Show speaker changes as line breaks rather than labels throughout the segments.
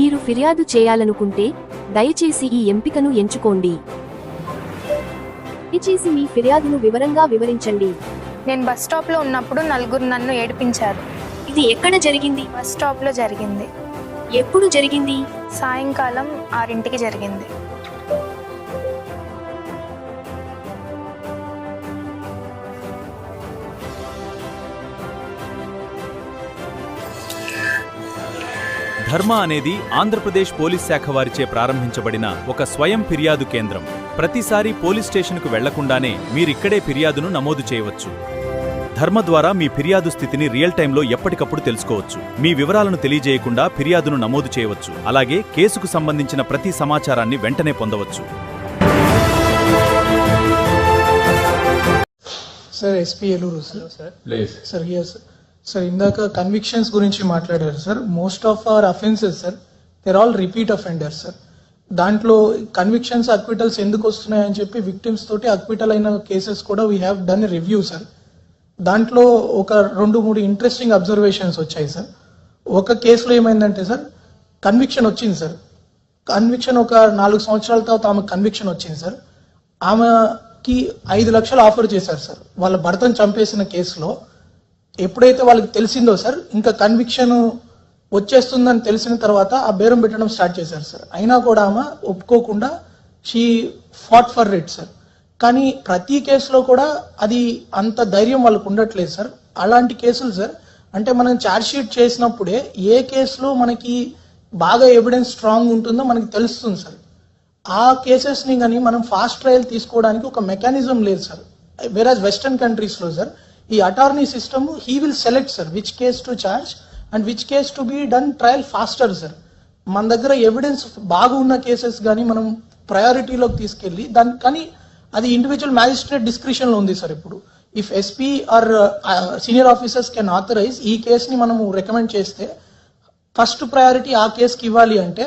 మీరు ఫిర్యాదు చేయాలనుకుంటే దయచేసి ఈ ఎంపికను ఎంచుకోండి. దయచేసి మీ ఫిర్యాదును వివరంగా వివరించండి.
నేను బస్ స్టాప్ లో ఉన్నప్పుడు నలుగురు నన్ను ఏడిపించారు.
ఇది ఎక్కడ జరిగింది?
బస్ స్టాప్ లో జరిగింది.
ఎప్పుడు జరిగింది?
సాయంకాలం 6ంటికి జరిగింది.
ధర్మ అనేది ఆంధ్రప్రదేశ్ పోలీస్ శాఖ వారిచే ప్రారంభించబడిన ఒక స్వయం ఫిర్యాదు కేంద్రం. ప్రతిసారి పోలీస్ స్టేషన్కు వెళ్లకుండానే మీరిక్కడే ఫిర్యాదును నమోదు చేయవచ్చు. ధర్మ ద్వారా మీ ఫిర్యాదు స్థితిని రియల్ టైంలో ఎప్పటికప్పుడు తెలుసుకోవచ్చు. మీ వివరాలను తెలియజేయకుండా ఫిర్యాదును నమోదు చేయవచ్చు. అలాగే కేసుకు సంబంధించిన ప్రతి సమాచారాన్ని వెంటనే పొందవచ్చు.
సార్ ఎస్పీ ఏలూరు సార్ ఇందాక కన్విక్షన్స్ గురించి మాట్లాడారు sir. Most of our offences sir they're all repeat offenders sir. దాంట్లో కన్విక్షన్స్ అక్విటల్స్ ఎందుకు వస్తున్నాయని చెప్పి విక్టిమ్స్ తోటి అక్విటల్ అయిన కేసెస్ కూడా we have done review sir. దాంట్లో ఒక 2-3 ఇంట్రెస్టింగ్ అబ్జర్వేషన్స్ వచ్చాయి సార్. ఒక కేసులో ఏమైందంటే సార్ కన్విక్షన్ వచ్చింది సార్. కన్విక్షన్ ఒక 4 సంవత్సరాల తర్వాత ఆమెకు కన్విక్షన్ వచ్చింది సార్. ఆమెకి 5 లక్షలు ఆఫర్ చేశారు సార్ వాళ్ళ భర్తను చంపేసిన కేసులో. ఎప్పుడైతే వాళ్ళకి తెలిసిందో సార్ ఇంకా కన్విక్షన్ వచ్చేస్తుందని తెలిసిన తర్వాత ఆ బేరం పెట్టడం స్టార్ట్ చేశారు సార్. అయినా కూడా ఆమె ఒప్పుకోకుండా she fought for it sir. కానీ ప్రతి కేసులో కూడా అది అంత ధైర్యం వాళ్ళకు ఉండట్లేదు సార్. అలాంటి కేసులు సార్ అంటే మనం ఛార్జ్ షీట్ చేసినప్పుడే ఏ కేసులో మనకి బాగా ఎవిడెన్స్ స్ట్రాంగ్ ఉంటుందో మనకి తెలుస్తుంది సార్. ఆ కేసెస్ని కానీ మనం ఫాస్ట్ ట్రయల్ తీసుకోవడానికి ఒక మెకానిజం లేదు సార్. వేరాజ్ వెస్టర్న్ కంట్రీస్లో సార్ ఈ attorney system he will select sir which case to charge and which case to be done trial faster sir. మన దగ్గర ఎవిడెన్స్ బాగా ఉన్న కేసెస్ కానీ మనం ప్రయారిటీలోకి తీసుకెళ్ళి దాన్ని కానీ అది ఇండివిజువల్ మ్యాజిస్ట్రేట్ డిస్క్రిప్షన్ లో ఉంది సార్. ఇప్పుడు if SP are senior officers can authorize ఈ కేసుని మనము రికమెండ్ చేస్తే ఫస్ట్ ప్రయారిటీ ఆ కేసుకి ఇవ్వాలి. అంటే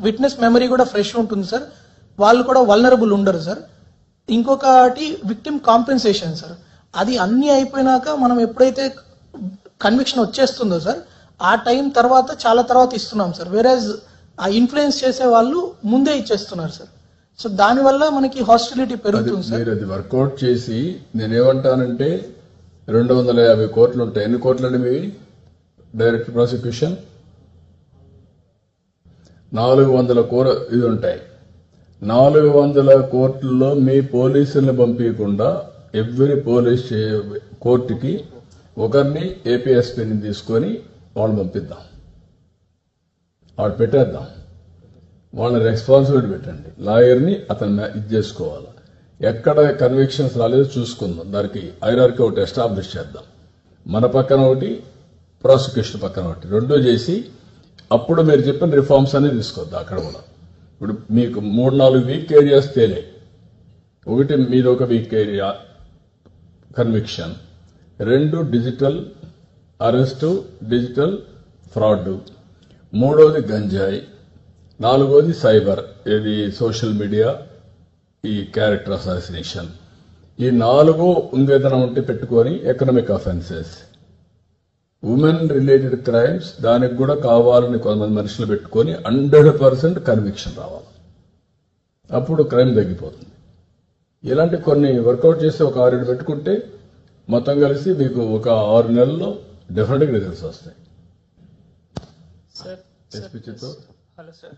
విట్నెస్ మెమరీ కూడా ఫ్రెష్ ఉంటుంది సార్. వాళ్ళు కూడా వల్నరబుల్ ఉండరు సార్. ఇంకొకటి విక్టిమ్ కాంపెన్సేషన్ సార్. అది అన్ని అయిపోయినాక మనం ఎప్పుడైతే కన్విక్షన్ వచ్చేస్తుందో సార్ ఆ టైం తర్వాత చాలా తర్వాత ఇస్తున్నాం సార్. వేరేజ్ ఆ ఇన్ఫ్లుయెన్స్ చేసే వాళ్ళు ముందే ఇచ్చేస్తున్నారు సార్. సో దానివల్ల మనకి హాస్టిలిటీ పెరుగుతుంది సార్.
మీరు అది వర్కౌట్ చేసి నేనేమంటానంటే 250 కోట్లు ఉంటాయి. ఎన్ని కోట్లు అండి మీ డైరెక్ట్ ప్రాసిక్యూషన్? 400 కోట్లు ఇది ఉంటాయి. 400 కోట్లలో మీ పోలీసులను పంపించకుండా ఎవ్రీ పోలీస్ కోర్టుకి ఒకరిని ఏపీఎస్పీని తీసుకొని వాళ్ళు పంపిద్దాం, వాడు పెట్టేద్దాం. వాళ్ళని రెస్పాన్సిబిలిటీ పెట్టండి. లాయర్ని అతను ఇది చేసుకోవాలి. ఎక్కడ కన్విక్షన్స్ రాలేదో చూసుకుందాం. దానికి హైరార్కీ ఒకటి ఎస్టాబ్లిష్ చేద్దాం. మన పక్కన ఒకటి, ప్రాసిక్యూషన్ పక్కన ఒకటి, రెండూ చేసి అప్పుడు మీరు చెప్పిన రిఫార్మ్స్ అనేది తీసుకొద్దాం. అక్కడ కూడా ఇప్పుడు మీకు 3-4 వీక్ ఏరియాస్ తేలే. ఒకటి మీరు ఒక weak area conviction, 2 digital arrest, digital fraud, 3వది గంజాయి, 4వది సైబర్, ఇది సోషల్ మీడియా, ఈ క్యారెక్టర్ అసాసినేషన్. ఈ 4 ఇంకేదైనా ఉంటే పెట్టుకొని economic offences, women related crimes, దానికి కూడా కావాలని కొంతమంది మనుషులు పెట్టుకొని 100% కన్విక్షన్ రావాలి. అప్పుడు క్రైమ్ తగ్గిపోతుంది. ఇలాంటి కొన్ని వర్కౌట్ చేసి ఒక 6 పెట్టుకుంటే మొత్తం కలిసి మీకు ఒక 6 నెలల్లో డెఫినెట్గా రిజల్ట్స్ వస్తాయి.
Sir
SP Chittoor.
Hello sir.